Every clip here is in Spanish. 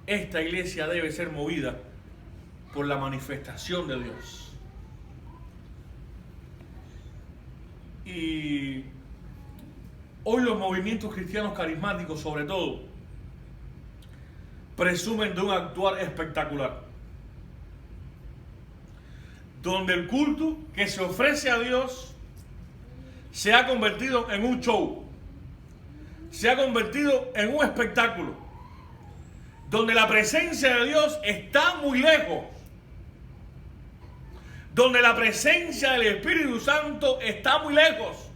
esta iglesia debe ser movida por la manifestación de Dios. Y hoy los movimientos cristianos carismáticos, sobre todo, presumen de un actuar espectacular, donde el culto que se ofrece a Dios se ha convertido en un show, se ha convertido en un espectáculo, donde la presencia de Dios está muy lejos, donde la presencia del Espíritu Santo está muy lejos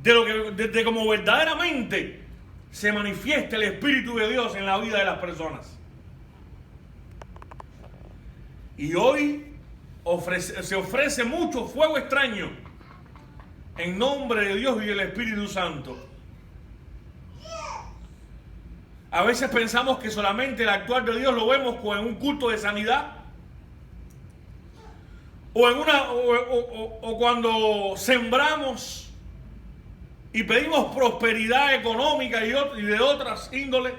de cómo verdaderamente se manifiesta el Espíritu de Dios en la vida de las personas. Y hoy se ofrece mucho fuego extraño en nombre de Dios y del Espíritu Santo. A veces pensamos que solamente el actuar de Dios lo vemos en un culto de sanidad, o cuando sembramos y pedimos prosperidad económica y de otras índoles.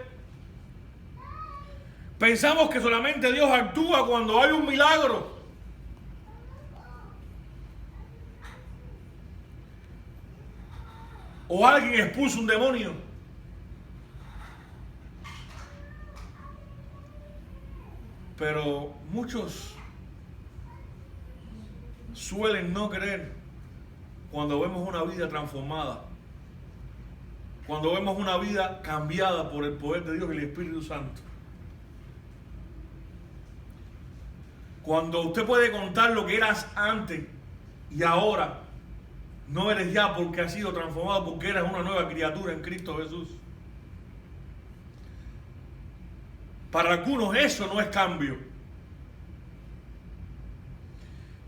Pensamos que solamente Dios actúa cuando hay un milagro. O alguien expulsa un demonio. Pero muchos suelen no creer cuando vemos una vida transformada, cuando vemos una vida cambiada por el poder de Dios y el Espíritu Santo. Cuando usted puede contar lo que eras antes y ahora, no eres ya porque has sido transformado, porque eres una nueva criatura en Cristo Jesús. Para algunos eso no es cambio.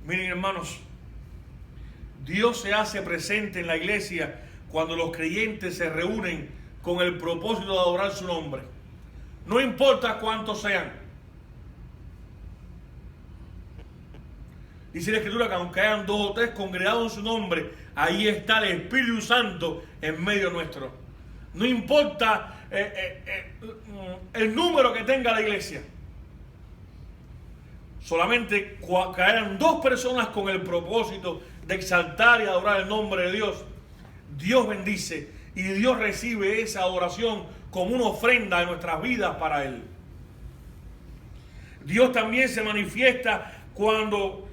Miren, hermanos, Dios se hace presente en la iglesia cuando los creyentes se reúnen con el propósito de adorar su nombre. No importa cuántos sean. Dice la Escritura que aunque hayan 2 o 3 congregados en su nombre, ahí está el Espíritu Santo en medio nuestro. No importa el número que tenga la iglesia. Solamente que hayan 2 personas con el propósito de exaltar y adorar el nombre de Dios, Dios bendice y Dios recibe esa adoración como una ofrenda de nuestras vidas para Él. Dios también se manifiesta cuando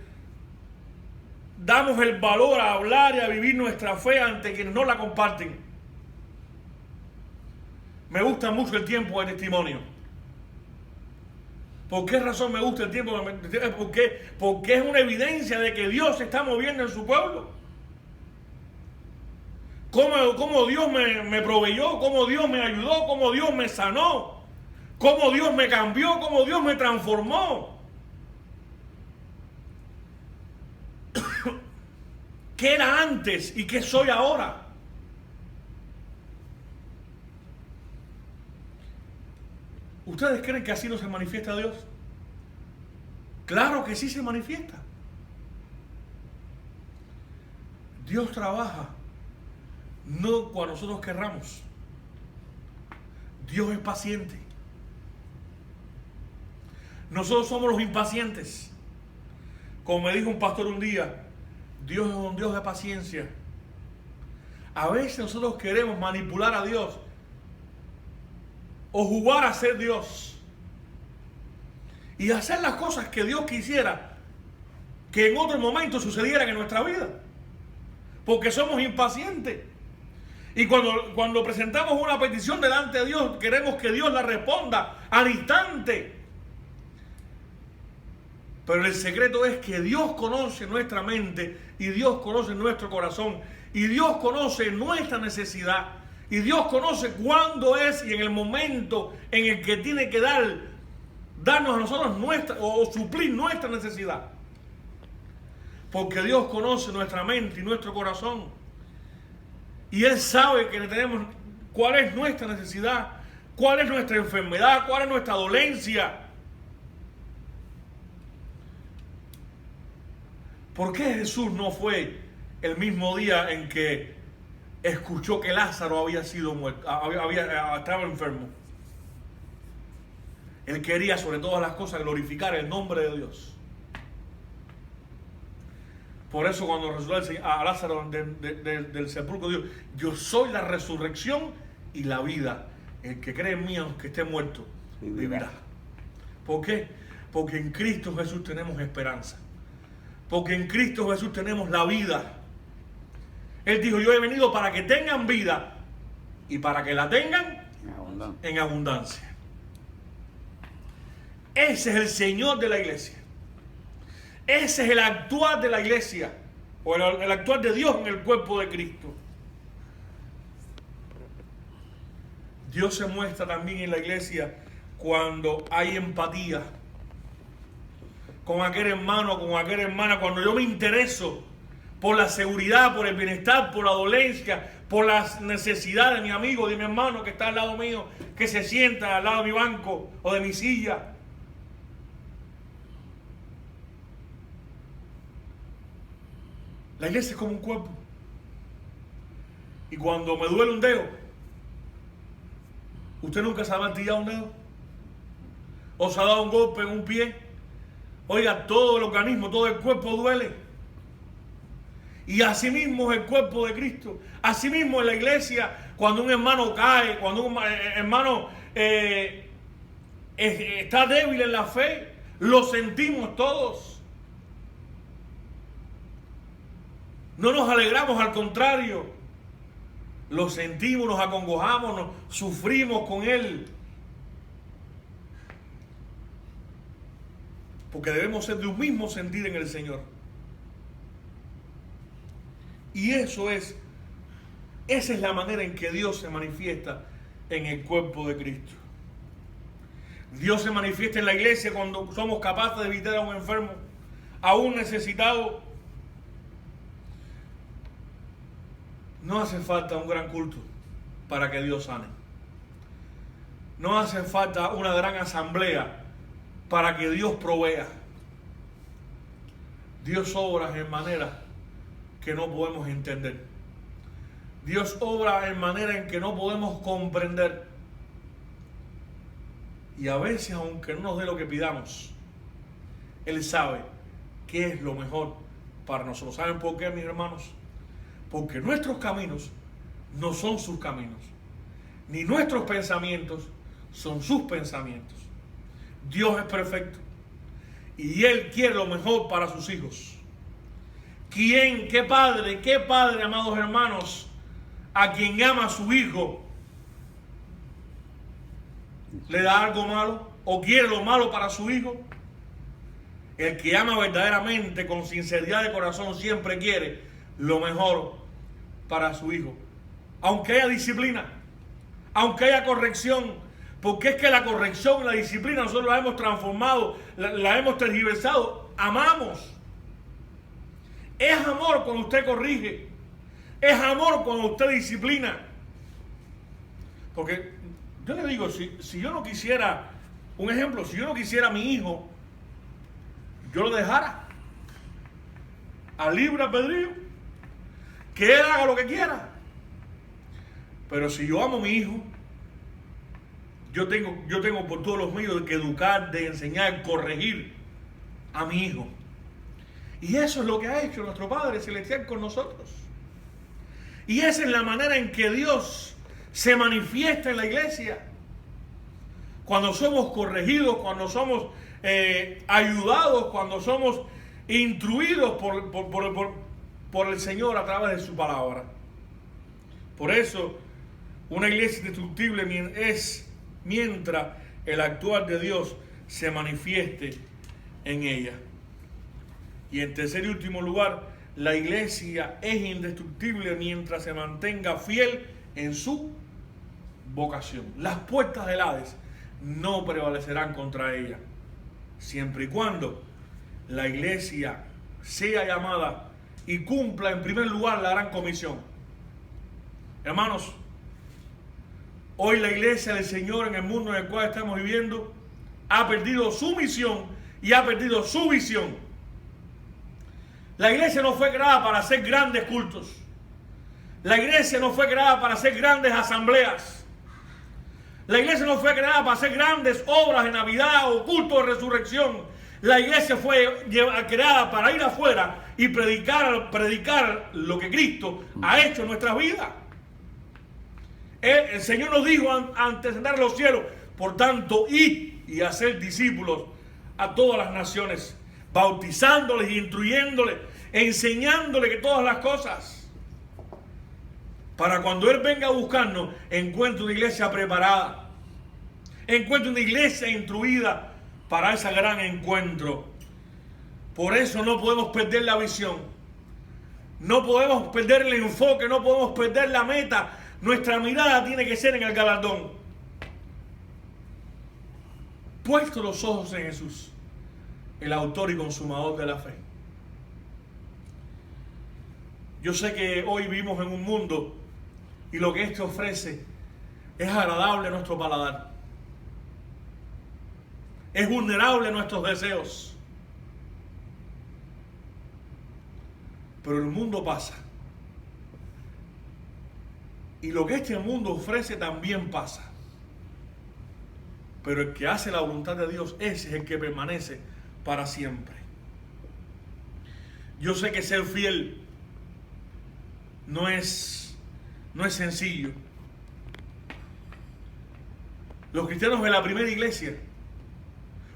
damos el valor a hablar y a vivir nuestra fe ante quienes no la comparten. Me gusta mucho el tiempo de testimonio. ¿Por qué razón me gusta el tiempo? Porque es una evidencia de que Dios se está moviendo en su pueblo. Cómo Dios me proveyó, cómo Dios me ayudó, cómo Dios me sanó, cómo Dios me cambió, cómo Dios me transformó. ¿Qué era antes y qué soy ahora? ¿Ustedes creen que así no se manifiesta Dios? Claro que sí se manifiesta. Dios trabaja no cuando nosotros querramos. Dios es paciente. Nosotros somos los impacientes. Como me dijo un pastor un día, Dios es un Dios de paciencia. A veces nosotros queremos manipular a Dios o jugar a ser Dios y hacer las cosas que Dios quisiera que en otro momento sucedieran en nuestra vida, porque somos impacientes. Y cuando presentamos una petición delante de Dios, queremos que Dios la responda al instante. Pero el secreto es que Dios conoce nuestra mente y Dios conoce nuestro corazón y Dios conoce nuestra necesidad y Dios conoce cuándo es y en el momento en el que tiene que darnos a nosotros o suplir nuestra necesidad. Porque Dios conoce nuestra mente y nuestro corazón y Él sabe que tenemos cuál es nuestra necesidad, cuál es nuestra enfermedad, cuál es nuestra dolencia. ¿Por qué Jesús no fue el mismo día en que escuchó que Lázaro había sido muerto, estaba enfermo? Él quería sobre todas las cosas glorificar el nombre de Dios. Por eso cuando resucitó a Lázaro del sepulcro, dijo: yo soy la resurrección y la vida. El que cree en mí, aunque esté muerto, vivirá. ¿Por qué? Porque en Cristo Jesús tenemos esperanza. Porque en Cristo Jesús tenemos la vida. Él dijo: yo he venido para que tengan vida y para que la tengan en abundancia. Ese es el Señor de la iglesia. Ese es el actuar de la iglesia, o el actuar de Dios en el cuerpo de Cristo. Dios se muestra también en la iglesia cuando hay empatía con aquel hermano, con aquella hermana, cuando yo me intereso por la seguridad, por el bienestar, por la dolencia, por las necesidades de mi amigo, de mi hermano que está al lado mío, que se sienta al lado de mi banco o de mi silla. La iglesia es como un cuerpo. Y cuando me duele un dedo, ¿usted nunca se ha martillado un dedo? ¿O se ha dado un golpe en un pie? Oiga, todo el organismo, todo el cuerpo duele. Y así mismo es el cuerpo de Cristo. Así mismo en la iglesia, cuando un hermano cae, cuando un hermano está débil en la fe, lo sentimos todos. No nos alegramos, al contrario, lo sentimos, nos acongojamos, nos sufrimos con él. Porque debemos ser de un mismo sentir en el Señor. Y esa es la manera en que Dios se manifiesta en el cuerpo de Cristo. Dios se manifiesta en la iglesia cuando somos capaces de visitar a un enfermo, a un necesitado. No hace falta un gran culto para que Dios sane. No hace falta una gran asamblea para que Dios provea. Dios obra en maneras que no podemos entender. Dios obra en manera en que no podemos comprender. Y a veces, aunque no nos dé lo que pidamos, Él sabe qué es lo mejor para nosotros. ¿Saben por qué, mis hermanos? Porque nuestros caminos no son sus caminos, ni nuestros pensamientos son sus pensamientos. Dios es perfecto y Él quiere lo mejor para sus hijos. ¿Qué padre, amados hermanos, a quien ama a su hijo, le da algo malo o quiere lo malo para su hijo? El que ama verdaderamente, con sinceridad de corazón, siempre quiere lo mejor para su hijo. Aunque haya disciplina, aunque haya corrección, porque es que la corrección, la disciplina, nosotros la hemos transformado, la hemos tergiversado. Amamos. Es amor cuando usted corrige. Es amor cuando usted disciplina. Porque yo le digo, si yo no quisiera, un ejemplo, si yo no quisiera a mi hijo, yo lo dejara a libre albedrío, que él haga lo que quiera. Pero si yo amo a mi hijo, yo tengo por todos los medios de que educar, de enseñar, corregir a mi hijo. Y eso es lo que ha hecho nuestro Padre Celestial con nosotros. Y esa es la manera en que Dios se manifiesta en la iglesia. Cuando somos corregidos, cuando somos ayudados, cuando somos instruidos por el Señor a través de su palabra. Por eso, una iglesia indestructible es mientras el actuar de Dios se manifieste en ella. Y en tercer y último lugar, la iglesia es indestructible mientras se mantenga fiel en su vocación. Las puertas del Hades no prevalecerán contra ella, siempre y cuando la iglesia sea llamada y cumpla en primer lugar la gran comisión. Hermanos, hoy la iglesia del Señor en el mundo en el cual estamos viviendo ha perdido su misión y ha perdido su visión. La iglesia no fue creada para hacer grandes cultos. La iglesia no fue creada para hacer grandes asambleas. La iglesia no fue creada para hacer grandes obras de Navidad o culto de resurrección. La iglesia fue creada para ir afuera y predicar lo que Cristo ha hecho en nuestras vidas. El Señor nos dijo antes de ascender a los cielos, por tanto, id y hacer discípulos a todas las naciones, bautizándoles, instruyéndoles, enseñándoles que todas las cosas, para cuando Él venga a buscarnos, encuentre una iglesia preparada, encuentre una iglesia instruida para ese gran encuentro. Por eso no podemos perder la visión, no podemos perder el enfoque, no podemos perder la meta. Nuestra mirada tiene que ser en el galardón. Puesto los ojos en Jesús, el autor y consumador de la fe. Yo sé que hoy vivimos en un mundo y lo que este ofrece es agradable a nuestro paladar. Es vulnerable a nuestros deseos. Pero el mundo pasa. Y lo que este mundo ofrece también pasa. Pero el que hace la voluntad de Dios, ese es el que permanece para siempre. Yo sé que ser fiel no es sencillo. Los cristianos de la primera iglesia,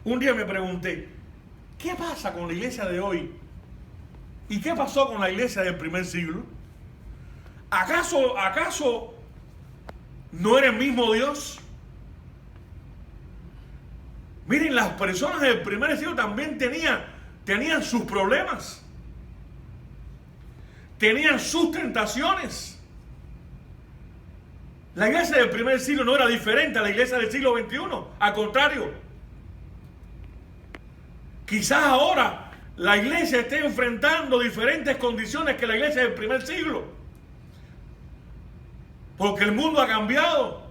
un día me pregunté, ¿qué pasa con la iglesia de hoy? ¿Y qué pasó con la iglesia del primer siglo? ¿Acaso no era el mismo Dios? Miren, las personas del primer siglo también tenían sus problemas. Tenían sus tentaciones. La iglesia del primer siglo no era diferente a la iglesia del siglo XXI. Al contrario. Quizás ahora la iglesia esté enfrentando diferentes condiciones que la iglesia del primer siglo. Porque el mundo ha cambiado.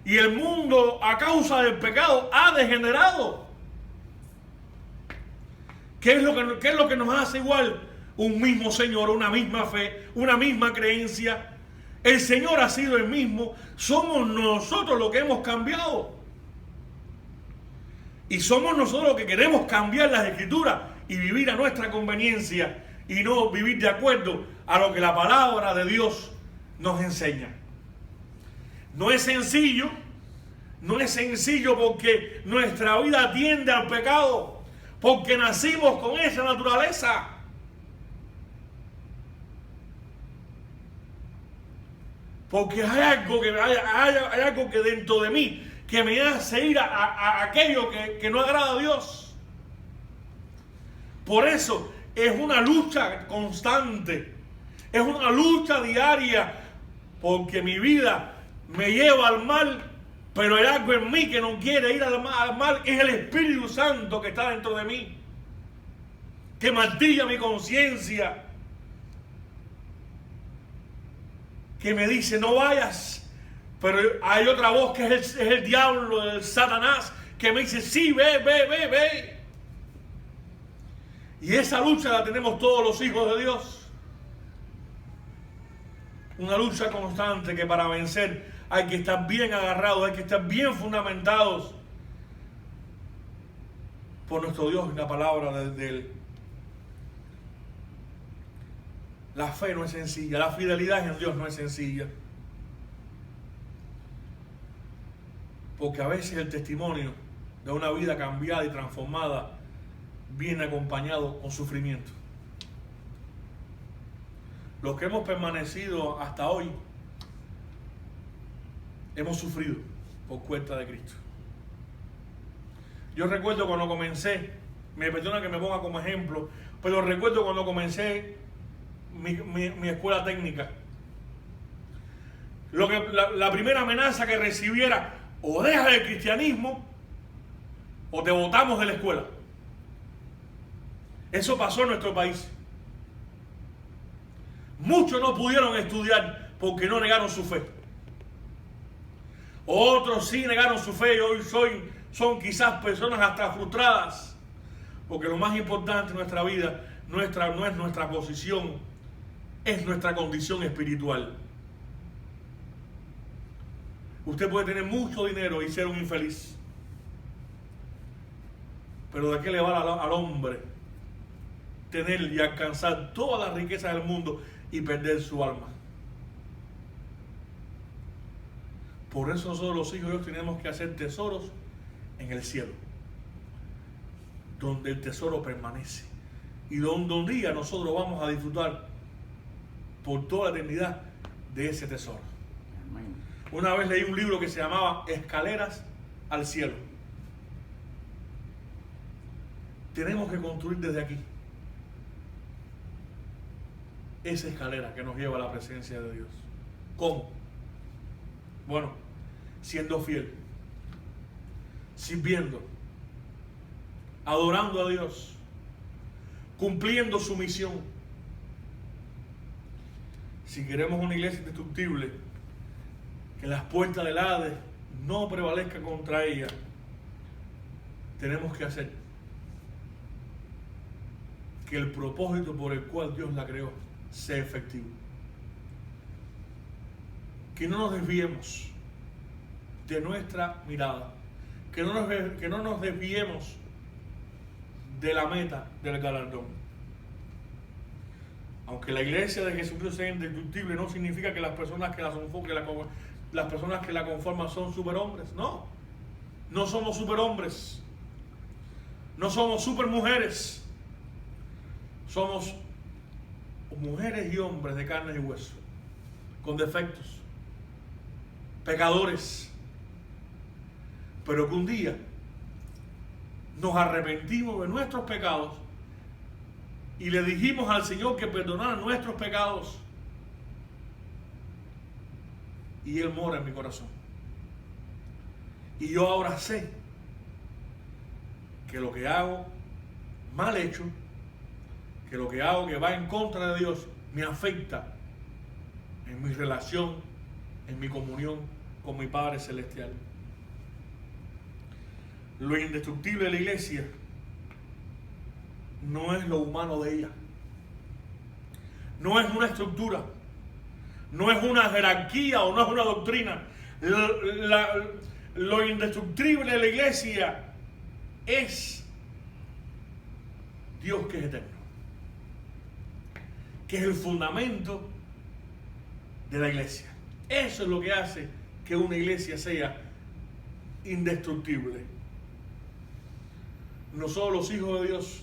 Y el mundo, a causa del pecado, ha degenerado. ¿Qué es lo que nos hace igual? Un mismo Señor, una misma fe, una misma creencia. El Señor ha sido el mismo. Somos nosotros los que hemos cambiado. Y somos nosotros los que queremos cambiar las Escrituras y vivir a nuestra conveniencia y no vivir de acuerdo a lo que la palabra de Dios nos enseña. No es sencillo porque nuestra vida tiende al pecado, porque nacimos con esa naturaleza. Porque hay algo que dentro de mí que me hace ir a aquello que no agrada a Dios. Por eso es una lucha constante, es una lucha diaria, porque mi vida me lleva al mal, pero hay algo en mí que no quiere ir al mal, es el Espíritu Santo que está dentro de mí, que martilla mi conciencia, que me dice no vayas, pero hay otra voz que es el diablo, el Satanás, que me dice sí, ve. Y esa lucha la tenemos todos los hijos de Dios. Una lucha constante que para vencer hay que estar bien agarrados, hay que estar bien fundamentados por nuestro Dios y la palabra de Él. La fe no es sencilla, la fidelidad en Dios no es sencilla. Porque a veces el testimonio de una vida cambiada y transformada viene acompañado con sufrimiento. Los que hemos permanecido hasta hoy hemos sufrido por cuenta de Cristo. Yo recuerdo cuando comencé, me perdona que me ponga como ejemplo, pero recuerdo cuando comencé mi escuela técnica. La primera amenaza que recibiera, o dejas el cristianismo o te botamos de la escuela. Eso pasó en nuestro país. Muchos no pudieron estudiar porque no negaron su fe. Otros sí negaron su fe y hoy son quizás personas hasta frustradas. Porque lo más importante en nuestra vida no es nuestra posición, es nuestra condición espiritual. Usted puede tener mucho dinero y ser un infeliz. Pero ¿de qué le vale al hombre tener y alcanzar todas las riquezas del mundo y perder su alma? Por eso nosotros los hijos de Dios tenemos que hacer tesoros en el cielo, donde el tesoro permanece y donde un día nosotros vamos a disfrutar por toda la eternidad de ese tesoro. Amén. Una vez leí un libro que se llamaba Escaleras al Cielo. Tenemos que construir desde aquí esa escalera que nos lleva a la presencia de Dios. ¿Cómo? Bueno, siendo fiel, sirviendo, adorando a Dios, cumpliendo su misión. Si queremos una iglesia indestructible, que las puertas del Hades no prevalezcan contra ella, tenemos que hacer que el propósito por el cual Dios la creó sea efectivo. Que no nos desviemos de nuestra mirada, que no nos desviemos de la meta del galardón. Aunque la iglesia de Jesucristo sea indestructible, no significa que las personas que las personas que la conforman son superhombres. No, no somos superhombres, no somos supermujeres. Somos mujeres y hombres de carne y hueso, con defectos, pecadores, pero que un día nos arrepentimos de nuestros pecados y le dijimos al Señor que perdonara nuestros pecados, y Él mora en mi corazón. Y yo ahora sé que lo que hago mal hecho, que lo que hago que va en contra de Dios, me afecta en mi relación, en mi comunión con mi Padre Celestial. Lo indestructible de la iglesia no es lo humano de ella, no es una estructura, no es una jerarquía o no es una doctrina. Lo indestructible de la iglesia es Dios, que es eterno, que es el fundamento de la iglesia. Eso es lo que hace que una iglesia sea indestructible. Nosotros, los hijos de Dios,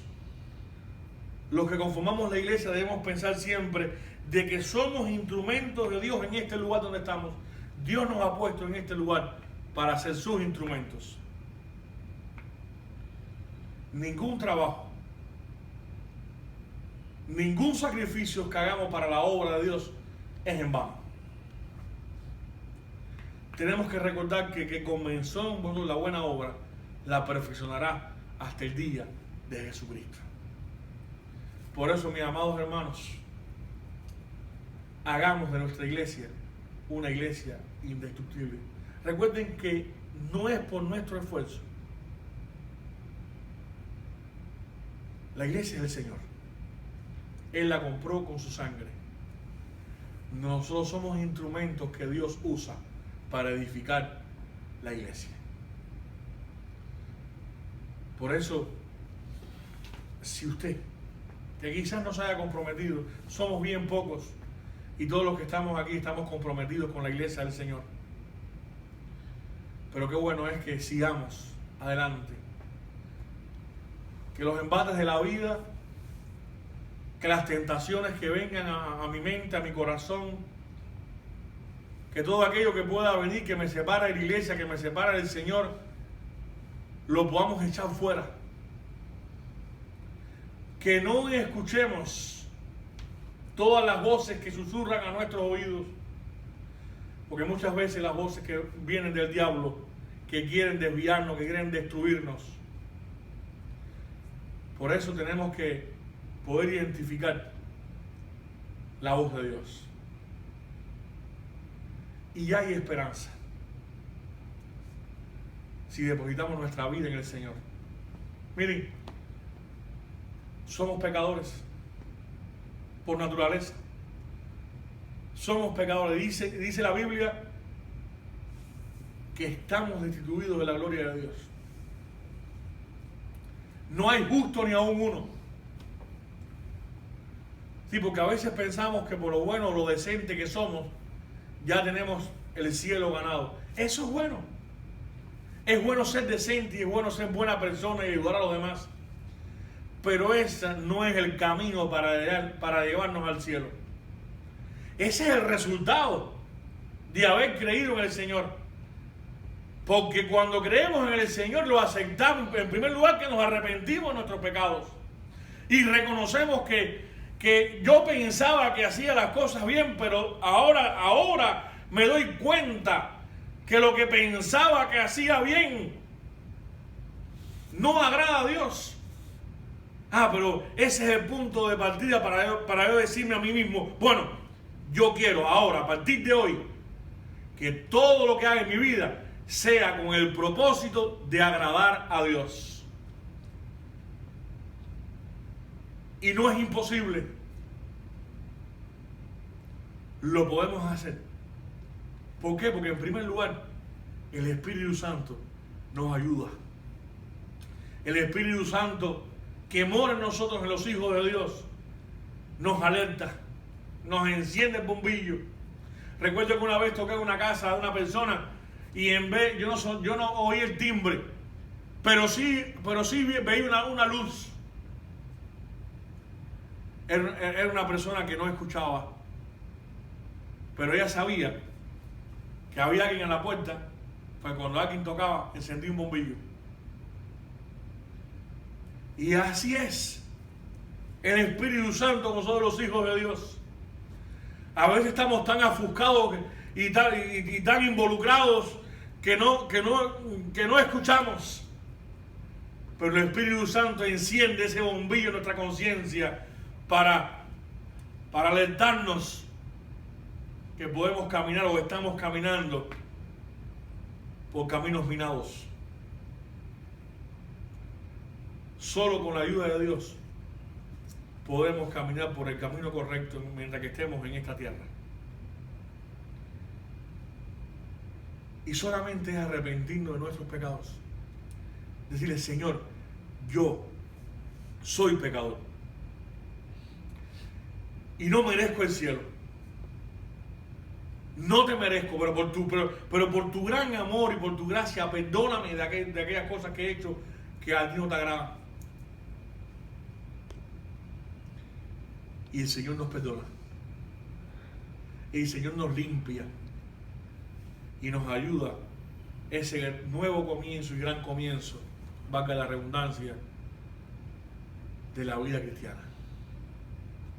los que conformamos la iglesia, debemos pensar siempre de que somos instrumentos de Dios en este lugar donde estamos. Dios nos ha puesto en este lugar para ser sus instrumentos. Ningún trabajo, ningún sacrificio que hagamos para la obra de Dios es en vano. Tenemos que recordar que comenzó en vosotros la buena obra, la perfeccionará hasta el día de Jesucristo. Por eso, mis amados hermanos, hagamos de nuestra iglesia una iglesia indestructible. Recuerden que no es por nuestro esfuerzo. La iglesia es del Señor. Él la compró con su sangre. Nosotros somos instrumentos que Dios usa para edificar la iglesia. Por eso, si usted, que quizás no se haya comprometido, somos bien pocos, y todos los que estamos aquí estamos comprometidos con la iglesia del Señor. Pero qué bueno es que sigamos adelante. Que los embates de la vida, que las tentaciones que vengan a mi mente, a mi corazón, que todo aquello que pueda venir, que me separa de la iglesia, que me separa del Señor, lo podamos echar fuera. Que no escuchemos todas las voces que susurran a nuestros oídos, porque muchas veces las voces que vienen del diablo, que quieren desviarnos, que quieren destruirnos. Por eso tenemos que poder identificar la voz de Dios. Y hay esperanza si depositamos nuestra vida en el Señor. Miren, somos pecadores por naturaleza. Somos pecadores. Dice la Biblia que estamos destituidos de la gloria de Dios. No hay justo ni aún uno. Sí, porque a veces pensamos que por lo bueno o lo decente que somos, ya tenemos el cielo ganado. Eso es bueno. Es bueno ser decente y es bueno ser buena persona y ayudar a los demás. Pero ese no es el camino para llevarnos al cielo. Ese es el resultado de haber creído en el Señor. Porque cuando creemos en el Señor lo aceptamos. En primer lugar, que nos arrepentimos de nuestros pecados. Y reconocemos que yo pensaba que hacía las cosas bien, pero ahora me doy cuenta que lo que pensaba que hacía bien no agrada a Dios. Pero ese es el punto de partida para yo decirme a mí mismo, bueno, yo quiero ahora, a partir de hoy, que todo lo que haga en mi vida sea con el propósito de agradar a Dios. Y no es imposible. Lo podemos hacer. ¿Por qué? Porque en primer lugar, el Espíritu Santo nos ayuda. El Espíritu Santo que mora en nosotros, en los hijos de Dios, nos alerta, nos enciende el bombillo. Recuerdo que una vez toqué en una casa de una persona y en vez, yo no oí el timbre, pero sí veía una luz. Era una persona que no escuchaba, pero ella sabía que había alguien en la puerta, pues cuando alguien tocaba, encendía un bombillo. Y así es el Espíritu Santo con nosotros los hijos de Dios. A veces estamos tan ofuscados y tan involucrados que no escuchamos. Pero el Espíritu Santo enciende ese bombillo en nuestra conciencia para alertarnos que podemos caminar o estamos caminando por caminos minados. Solo con la ayuda de Dios podemos caminar por el camino correcto mientras que estemos en esta tierra. Y solamente es arrepentirnos de nuestros pecados. Decirle, Señor, yo soy pecador y no merezco el cielo. No te merezco, pero por tu gran amor y por tu gracia, perdóname de aquellas cosas que he hecho que a ti no te agradan. Y el Señor nos perdona. Y el Señor nos limpia. Y nos ayuda. Ese nuevo comienzo y gran comienzo, valga la redundancia, de la vida cristiana.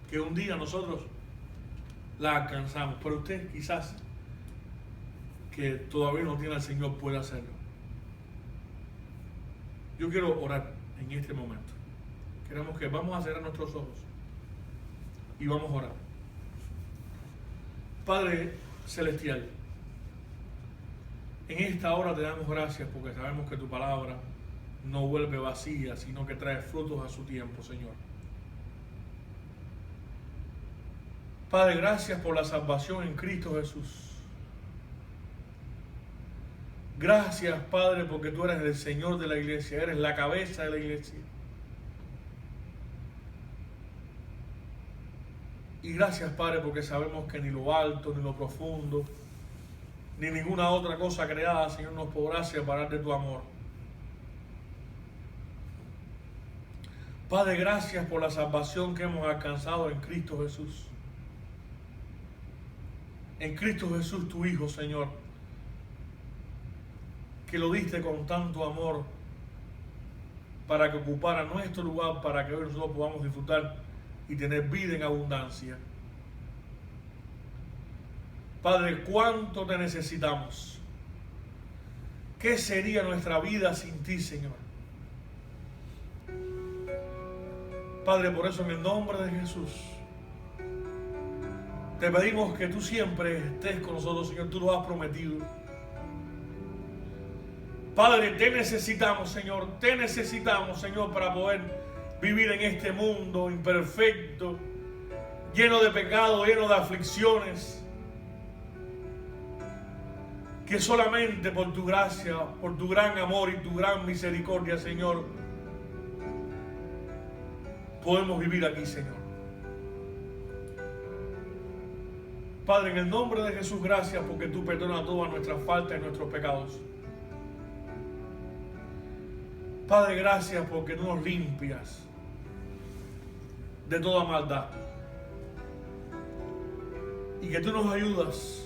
Que un día nosotros la alcanzamos. Pero usted quizás, que todavía no tiene al Señor, puede hacerlo. Yo quiero orar en este momento. Queremos que vamos a cerrar nuestros ojos y vamos a orar. Padre Celestial, en esta hora te damos gracias porque sabemos que tu palabra no vuelve vacía, sino que trae frutos a su tiempo, Señor. Padre, gracias por la salvación en Cristo Jesús. Gracias, Padre, porque tú eres el Señor de la iglesia, eres la cabeza de la iglesia. Y gracias, Padre, porque sabemos que ni lo alto, ni lo profundo, ni ninguna otra cosa creada, Señor, nos podrá separar de tu amor. Padre, gracias por la salvación que hemos alcanzado en Cristo Jesús. En Cristo Jesús, tu Hijo, Señor, que lo diste con tanto amor para que ocupara nuestro lugar, para que hoy nosotros podamos disfrutar y tener vida en abundancia. Padre, ¿cuánto te necesitamos? ¿Qué sería nuestra vida sin ti, Señor? Padre, por eso en el nombre de Jesús te pedimos que tú siempre estés con nosotros, Señor. Tú lo has prometido. Padre, te necesitamos, Señor. Te necesitamos, Señor, para poder vivir en este mundo imperfecto, lleno de pecado, lleno de aflicciones. que solamente por tu gracia, por tu gran amor y tu gran misericordia, Señor, podemos vivir aquí, Señor. Padre, en el nombre de Jesús, gracias porque tú perdonas todas nuestras faltas y nuestros pecados. Padre, gracias porque tú nos limpias de toda maldad. Y que tú nos ayudas.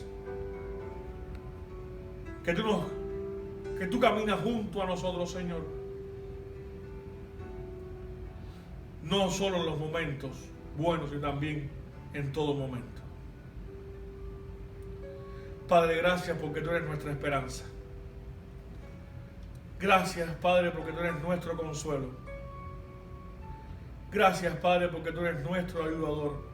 Que tú caminas junto a nosotros, Señor. No solo en los momentos buenos, sino también en todo momento. Padre, gracias porque tú eres nuestra esperanza. Gracias, Padre, porque tú eres nuestro consuelo. Gracias, Padre, porque tú eres nuestro ayudador.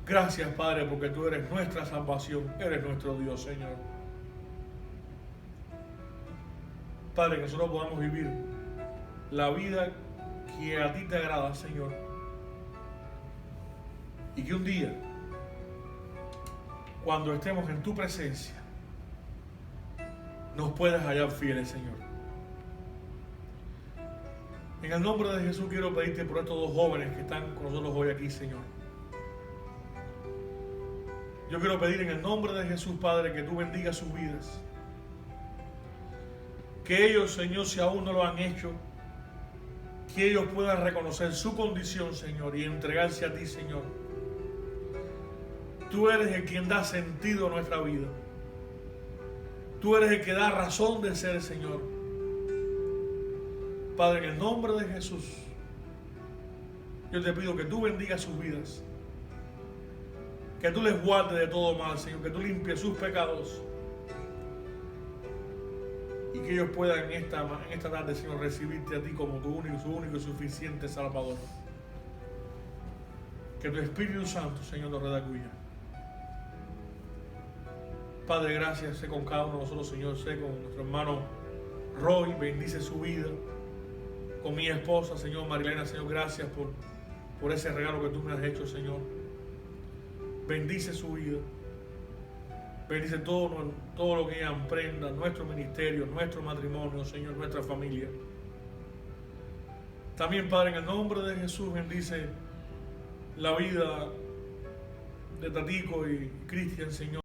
Gracias, Padre, porque tú eres nuestra salvación. Eres nuestro Dios, Señor. Padre, que nosotros podamos vivir la vida que a ti te agrada, Señor. Y que un día, cuando estemos en tu presencia, nos puedas hallar fieles, Señor. En el nombre de Jesús quiero pedirte por estos dos jóvenes que están con nosotros hoy aquí, Señor. Yo quiero pedir en el nombre de Jesús, Padre, que tú bendigas sus vidas. Que ellos, Señor, si aún no lo han hecho, que ellos puedan reconocer su condición, Señor, y entregarse a ti, Señor. Tú eres el quien da sentido a nuestra vida. Tú eres el que da razón de ser, Señor. Padre, en el nombre de Jesús, yo te pido que tú bendigas sus vidas. Que tú les guardes de todo mal, Señor. Que tú limpies sus pecados. Y que ellos puedan en esta tarde, Señor, recibirte a ti como su único y suficiente Salvador. Que tu Espíritu Santo, Señor, nos redarguya. Padre, gracias, sé con cada uno de nosotros, Señor, sé con nuestro hermano Roy, bendice su vida, con mi esposa, Señor, Marilena, Señor, gracias por ese regalo que tú me has hecho, Señor. Bendice su vida, bendice todo lo que ella emprenda, nuestro ministerio, nuestro matrimonio, Señor, nuestra familia. También, Padre, en el nombre de Jesús, bendice la vida de Tatico y Cristian, Señor.